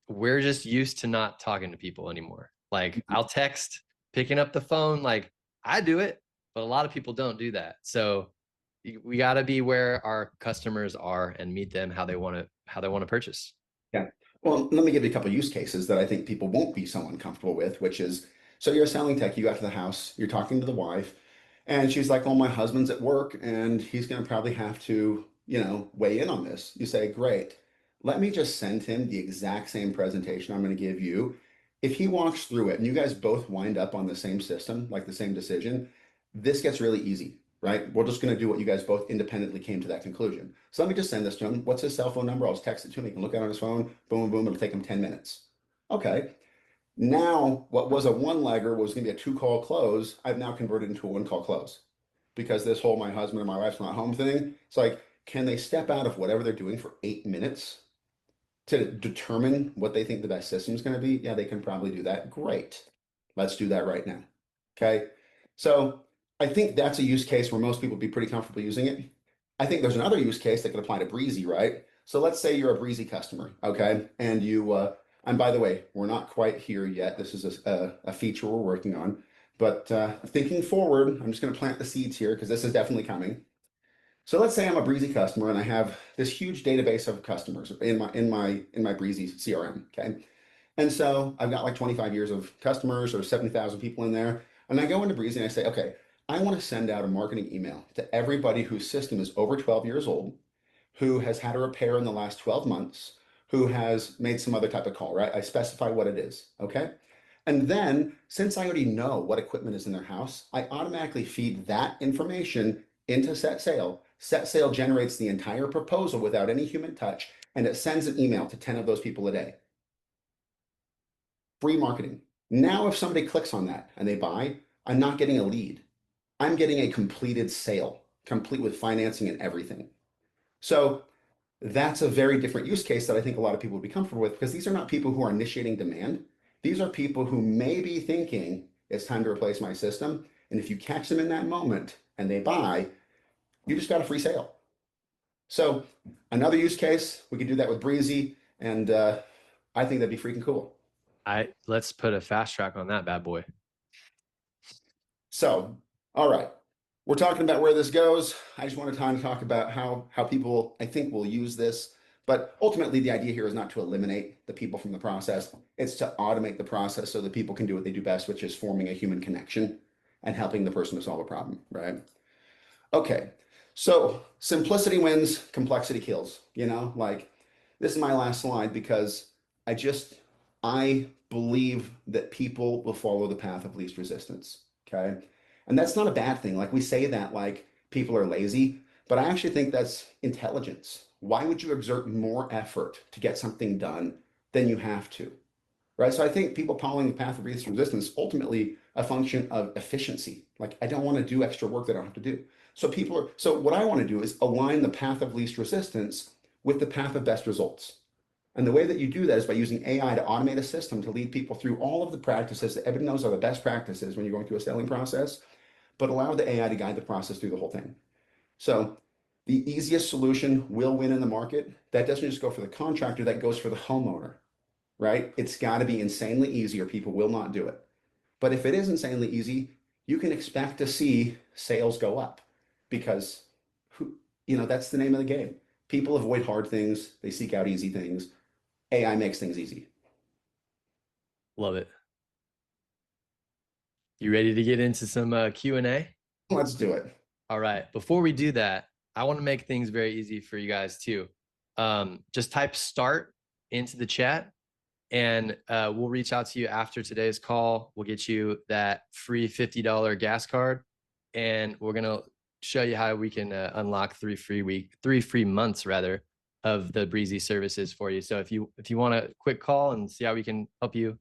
we're just used to not talking to people anymore. Like I'll text, picking up the phone, like I do it, but a lot of people don't do that. So we got to be where our customers are and meet them how they want to purchase. yeah. Well, let me give you a couple of use cases that I think people won't be so uncomfortable with, which is, so you're selling tech, you got to the house, you're talking to the wife, and she's like, "Well, my husband's at work and he's going to probably have to, weigh in on this." You say, "Great. Let me just send him the exact same presentation I'm going to give you. If he walks through it and you guys both wind up on the same system, like the same decision, this gets really easy, right? We're just going to do what you guys both independently came to that conclusion. So let me just send this to him. What's his cell phone number? I'll just text it to him. He can look at it on his phone. Boom, boom. It'll take him 10 minutes. Okay. Now, what was a one-legger was going to be a two-call close. I've now converted into a one-call close because this whole my husband and my wife's not home thing. It's like, can they step out of whatever they're doing for 8 minutes to determine what they think the best system is going to be? Yeah, they can probably do that. Great. Let's do that right now. Okay. So I think that's a use case where most people would be pretty comfortable using it. I think there's another use case that could apply to Breezy, right? So let's say you're a Breezy customer, okay? And by the way, we're not quite here yet. This is a feature we're working on. But thinking forward, I'm just going to plant the seeds here because this is definitely coming. So let's say I'm a Breezy customer and I have this huge database of customers in my Breezy CRM, okay? And so I've got like 25 years of customers or 70,000 people in there. And I go into Breezy and I say, okay, I want to send out a marketing email to everybody whose system is over 12 years old, who has had a repair in the last 12 months, who has made some other type of call, right? I specify what it is, okay? And then, since I already know what equipment is in their house, I automatically feed that information into SetSale. SetSale generates the entire proposal without any human touch, and it sends an email to 10 of those people a day. Free marketing. Now, if somebody clicks on that and they buy, I'm not getting a lead. I'm getting a completed sale, complete with financing and everything. So that's a very different use case that I think a lot of people would be comfortable with because these are not people who are initiating demand. These are people who may be thinking it's time to replace my system. And if you catch them in that moment and they buy, you just got a free sale. So another use case, we could do that with Breezy. And I think that'd be freaking cool. Let's put a fast track on that bad boy. So, all right. We're talking about where this goes. I just wanted time to talk about how people I think will use this. But ultimately, the idea here is not to eliminate the people from the process. It's to automate the process so that people can do what they do best, which is forming a human connection and helping the person to solve a problem, right? Okay. So simplicity wins, complexity kills. Like this is my last slide because I just I believe that people will follow the path of least resistance. Okay. And that's not a bad thing. Like we say that like people are lazy, but I actually think that's intelligence. Why would you exert more effort to get something done than you have to? Right. So I think people following the path of least resistance ultimately a function of efficiency. Like I don't want to do extra work that I don't have to do. So what I want to do is align the path of least resistance with the path of best results. And the way that you do that is by using AI to automate a system to lead people through all of the practices that everybody knows are the best practices when you're going through a selling process, but allow the AI to guide the process through the whole thing. So the easiest solution will win in the market. That doesn't just go for the contractor, that goes for the homeowner, right? It's got to be insanely easy or people will not do it. But if it is insanely easy, you can expect to see sales go up because that's the name of the game. People avoid hard things, they seek out easy things. AI makes things easy. Love it. You ready to get into some Q&A? Let's do it. All right. Before we do that, I want to make things very easy for you guys too. Just type start into the chat and we'll reach out to you after today's call. We'll get you that free $50 gas card and we're going to show you how we can unlock 3 free months rather of the Breezy services for you. So if you want a quick call and see how we can help you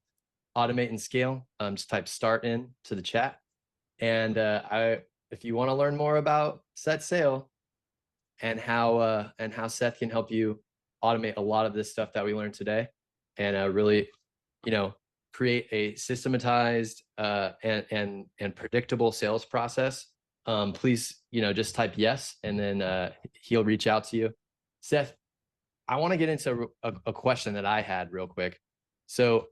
automate and scale, just type start in to the chat. And if you want to learn more about SetSale and how Seth can help you automate a lot of this stuff that we learned today, and really, create a systematized and predictable sales process, please, just type yes, and then he'll reach out to you. Seth, I want to get into a question that I had real quick. So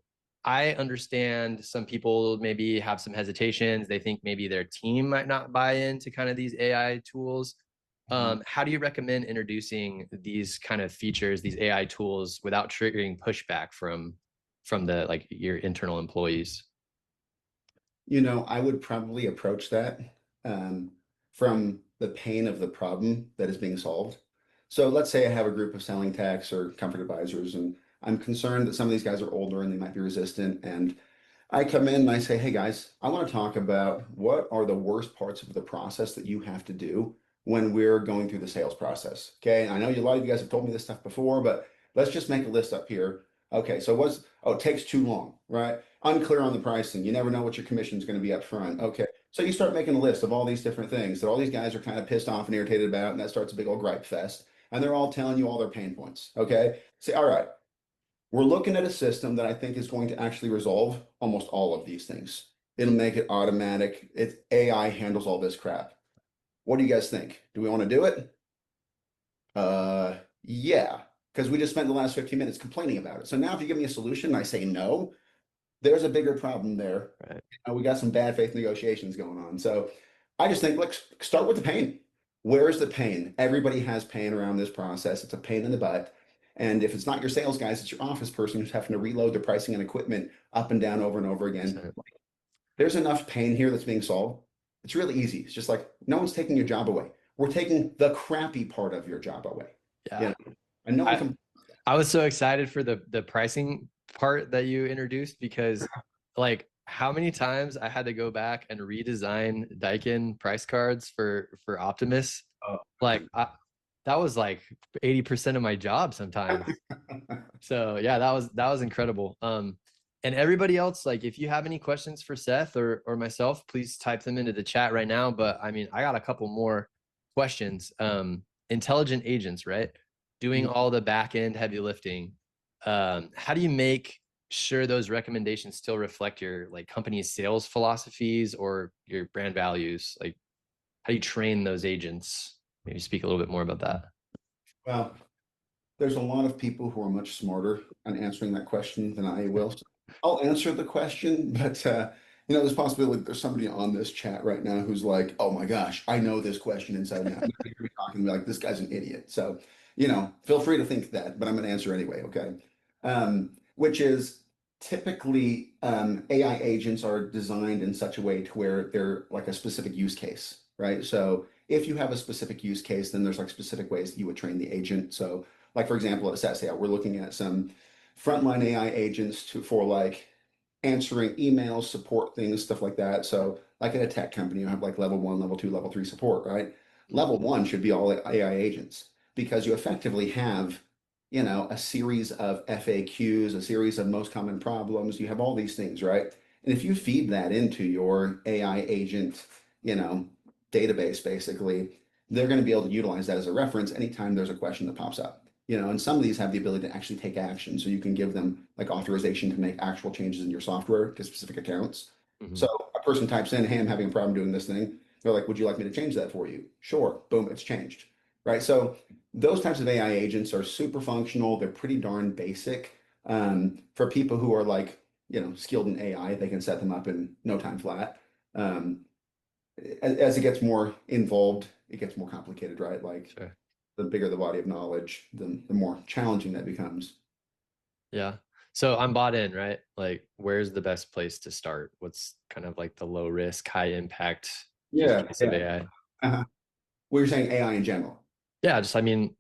I understand some people maybe have some hesitations. They think maybe their team might not buy into kind of these AI tools. How do you recommend introducing these kind of features, these AI tools, without triggering pushback from the like your internal employees? I would probably approach that um, from the pain of the problem that is being solved. So let's say I have a group of selling techs or comfort advisors, and I'm concerned that some of these guys are older and they might be resistant. And I come in and I say, hey guys, I want to talk about what are the worst parts of the process that you have to do when we're going through the sales process. Okay. I know a lot of you guys have told me this stuff before, but let's just make a list up here. Okay. So it takes too long, right? Unclear on the pricing. You never know what your commission is going to be up front. Okay. So you start making a list of all these different things that all these guys are kind of pissed off and irritated about, and that starts a big old gripe fest. And they're all telling you all their pain points. Okay. Say, all right, we're looking at a system that I think is going to actually resolve almost all of these things. It'll make it automatic. AI handles all this crap. What do you guys think? Do we want to do it? Yeah, because we just spent the last 15 minutes complaining about it. So now if you give me a solution and I say no, there's a bigger problem there. Right. We got some bad faith negotiations going on. So I just think let's start with the pain. Where's the pain? Everybody has pain around this process. It's a pain in the butt. And if it's not your sales guys, it's your office person who's having to reload their pricing and equipment up and down over and over again. There's enough pain here that's being solved. It's really easy. It's just like no one's taking your job away. We're taking the crappy part of your job away. Yeah. And no one I, can. I was so excited for the pricing part that you introduced, because like how many times I had to go back and redesign Daikin price cards for Optimus. Oh. Like that was like 80% of my job sometimes. So yeah, that was incredible. And everybody else, like if you have any questions for Seth or myself, please type them into the chat right now. But I mean, I got a couple more questions. Intelligent agents, right? Doing all the back end heavy lifting. How do you make sure those recommendations still reflect your like company's sales philosophies or your brand values? Like how do you train those agents? Maybe speak a little bit more about that. Well, there's a lot of people who are much smarter on answering that question than I will. So I'll answer the question, but there's possibility there's somebody on this chat right now who's like, "Oh my gosh, I know this question inside and out." I'm gonna hear me talking and be like, "This guy's an idiot." So, feel free to think that, but I'm going to answer anyway. Okay, which is typically AI agents are designed in such a way to where they're like a specific use case, right? So if you have a specific use case, then there's like specific ways that you would train the agent. So like for example, at SetSale, we're looking at some frontline AI agents for like answering emails, support things, stuff like that. So like at a tech company, you have like level 1, level 2, level 3 support, right? Level 1 should be all AI agents because you effectively have, a series of FAQs, a series of most common problems. You have all these things, right? And if you feed that into your AI agent, you know, database, basically, they're going to be able to utilize that as a reference anytime there's a question that pops up. And some of these have the ability to actually take action. So you can give them like authorization to make actual changes in your software to specific accounts. Mm-hmm. So a person types in, hey, I'm having a problem doing this thing. They're like, would you like me to change that for you? Sure. Boom, it's changed. Right. So those types of AI agents are super functional. They're pretty darn basic. For people who are like, skilled in AI, they can set them up in no time flat. As it gets more involved, it gets more complicated, right? Like Sure. the bigger the body of knowledge, the more challenging that becomes. Yeah. So I'm bought in, right? Like, where's the best place to start? What's kind of like the low risk, high impact use Yeah, case of yeah. AI? Well, you're saying AI in general. Yeah, just I mean,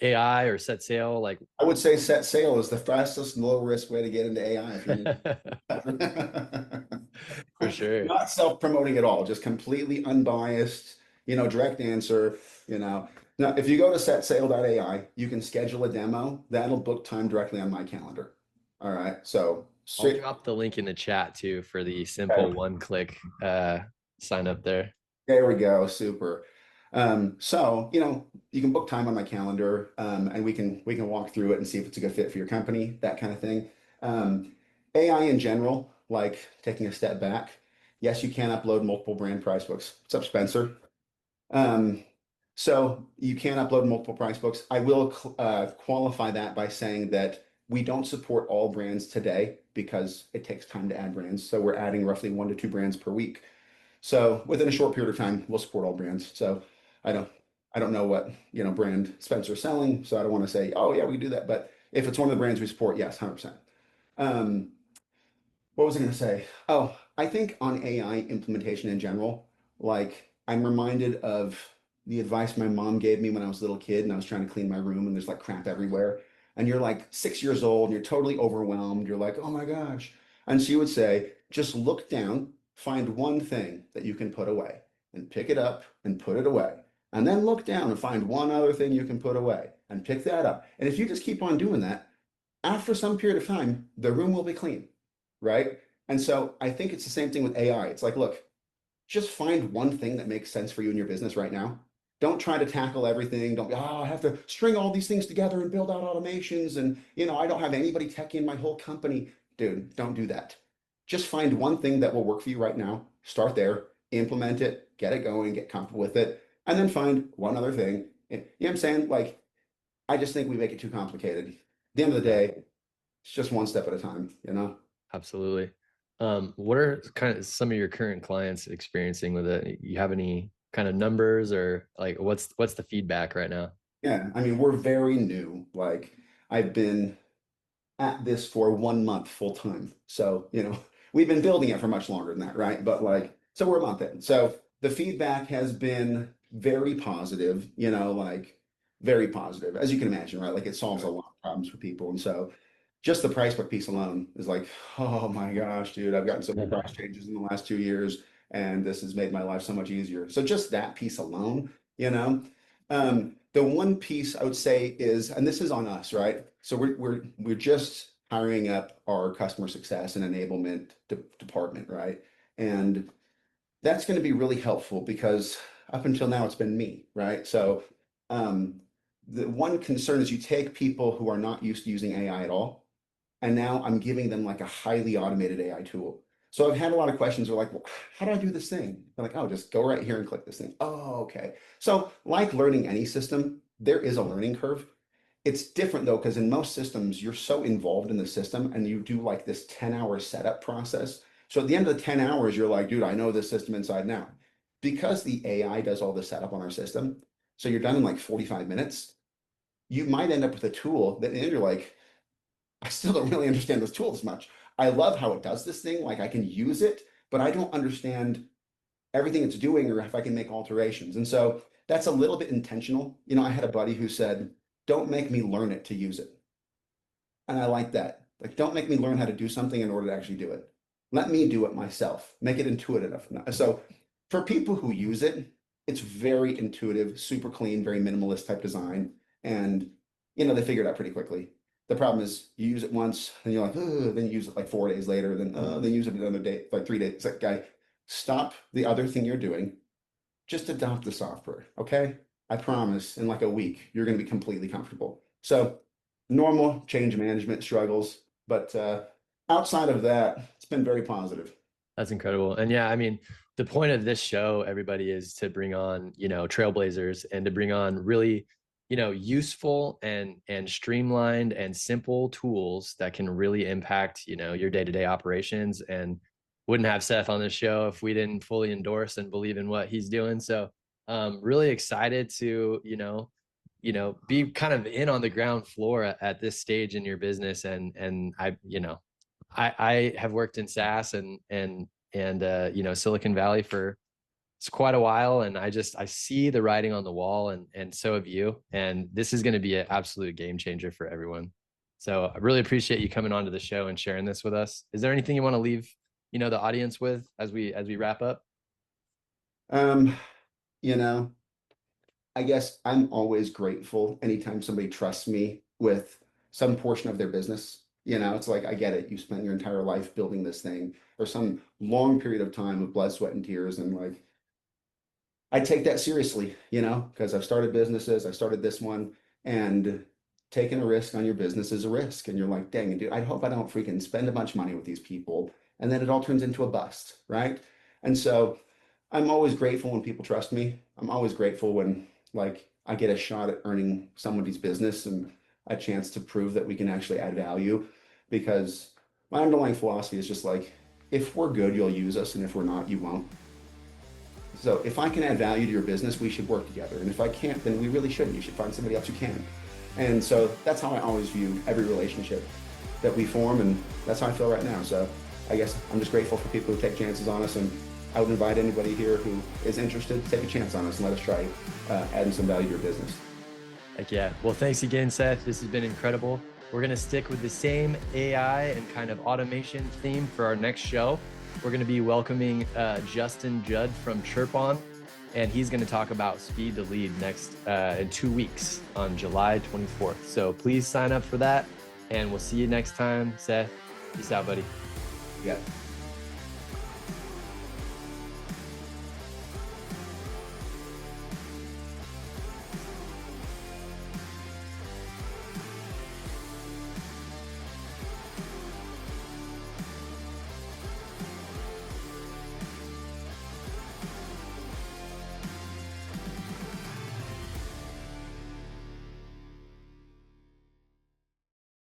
AI or set sail, like I would say set sail is the fastest and low risk way to get into AI if you for sure. not self-promoting at all, just completely unbiased, direct answer, you know. Now, if you go to setsail.ai, you can schedule a demo. That'll book time directly on my calendar. All right. So I'll straight. drop the link in the chat too for the simple Okay. one-click sign up there. There we go. Super. So, you can book time on my calendar, and we can walk through it and see if it's a good fit for your company, that kind of thing. Um, AI in general, like taking a step back, yes, you can upload multiple brand price books. What's up, Spencer? Um, so you can upload multiple price books. I will qualify that by saying that we don't support all brands today because it takes time to add brands. So we're adding roughly 1 to 2 brands per week. So within a short period of time, we'll support all brands. So I don't I don't know what, brand Spencer's selling, so I don't want to say, oh yeah, we do that. But if it's one of the brands we support, yes, 100%. Um, what was I going to say? Oh, I think on AI implementation in general, like I'm reminded of the advice my mom gave me when I was a little kid and I was trying to clean my room and there's like crap everywhere. And you're like 6 years old and you're totally overwhelmed. You're like, oh my gosh. And she would say, just look down, find one thing that you can put away and pick it up and put it away. And then look down and find one other thing you can put away and pick that up. And if you just keep on doing that, after some period of time, the room will be clean, right? And so I think it's the same thing with AI. It's like, look, just find one thing that makes sense for you in your business right now. Don't try to tackle everything. Don't be, oh, I have to string all these things together and build out automations. And, I don't have anybody techie in my whole company. Dude, don't do that. Just find one thing that will work for you right now. Start there, implement it, get it going, get comfortable with it, and then find one other thing. You know what I'm saying? Like, I just think we make it too complicated. At the end of the Yeah, day, it's just one step at a time. absolutely. What are kind of some of your current clients experiencing with it? You have any kind of numbers or like what's the feedback right now? Yeah, I mean, we're very new. Like, I've been at this for 1 month full time. So, we've been building it for much longer than that, right? But like, so we're a month in. So the feedback has been very positive, like very positive, as you can imagine, right? Like it solves a lot of problems for people. And so just the price book piece alone is like, oh my gosh, dude, I've gotten so many price changes in the last 2 years, and this has made my life so much easier. So just that piece alone, you know. The one piece I would say is, and this is on us, right? So we're just hiring up our customer success and enablement department, right? And that's going to be really helpful because up until now it's been me, right? So um, the one concern is you take people who are not used to using AI at all, and now I'm giving them like a highly automated AI tool. So I've had a lot of questions where like, well, how do I do this thing? They're like, oh, just go right here and click this thing. Oh, okay. So like learning any system, there is a learning curve. It's different though, because in most systems, you're so involved in the system and you do like this 10-hour setup process. So at the end of the 10 hours, you're like, dude, I know this system inside and out. Because the AI does all the setup on our system, so you're done in like 45 minutes, you might end up with a tool that then you're like, I still don't really understand this tool as much. I love how it does this thing, like I can use it, but I don't understand everything it's doing or if I can make alterations. And so that's a little bit intentional. I had a buddy who said, don't make me learn it to use it. And I like that. Like, don't make me learn how to do something in order to actually do it. Let me do it myself. Make it intuitive enough. So for people who use it, it's very intuitive, super clean, very minimalist type design. And they figure it out pretty quickly. The problem is you use it once and you're like, oh, then you use it like 4 days later, then use it another day, like 3 days. It's like, guy, stop the other thing you're doing. Just adopt the software, okay? I promise in like a week, you're going to be completely comfortable. So normal change management struggles, but outside of that, it's been very positive. That's incredible. And yeah, I mean, the point of this show, everybody, is to bring on, trailblazers and to bring on really, useful and streamlined and simple tools that can really impact, your day-to-day operations. And wouldn't have Seth on this show if we didn't fully endorse and believe in what he's doing. So really excited to, be kind of in on the ground floor at this stage in your business. And I have worked in SaaS and Silicon Valley for it's quite a while, and I see the writing on the wall, and so have you. And this is going to be an absolute game changer for everyone. So I really appreciate you coming onto the show and sharing this with us. Is there anything you want to leave the audience with as we wrap up? Um, you know, I guess I'm always grateful anytime somebody trusts me with some portion of their business. It's like, I get it. You spent your entire life building this thing or some long period of time of blood, sweat, and tears. And like, I take that seriously, because I've started businesses, I started this one, and taking a risk on your business is a risk. And you're like, dang, dude, I hope I don't freaking spend a bunch of money with these people. And then it all turns into a bust, right? And so I'm always grateful when people trust me. I'm always grateful when like I get a shot at earning somebody's business and a chance to prove that we can actually add value. Because my underlying philosophy is just like, if we're good, you'll use us, and if we're not, you won't. So if I can add value to your business, we should work together. And if I can't, then we really shouldn't. You should find somebody else who can. And so that's how I always view every relationship that we form, and that's how I feel right now. So I guess I'm just grateful for people who take chances on us, and I would invite anybody here who is interested to take a chance on us and let us try adding some value to your business. Heck yeah. Well, thanks again, Seth. This has been incredible. We're going to stick with the same AI and kind of automation theme for our next show. We're going to be welcoming Justin Judd from Chirp On, and he's going to talk about speed to lead next in 2 weeks on July 24th. So please sign up for that, and we'll see you next time. Seth, peace out, buddy. Yeah.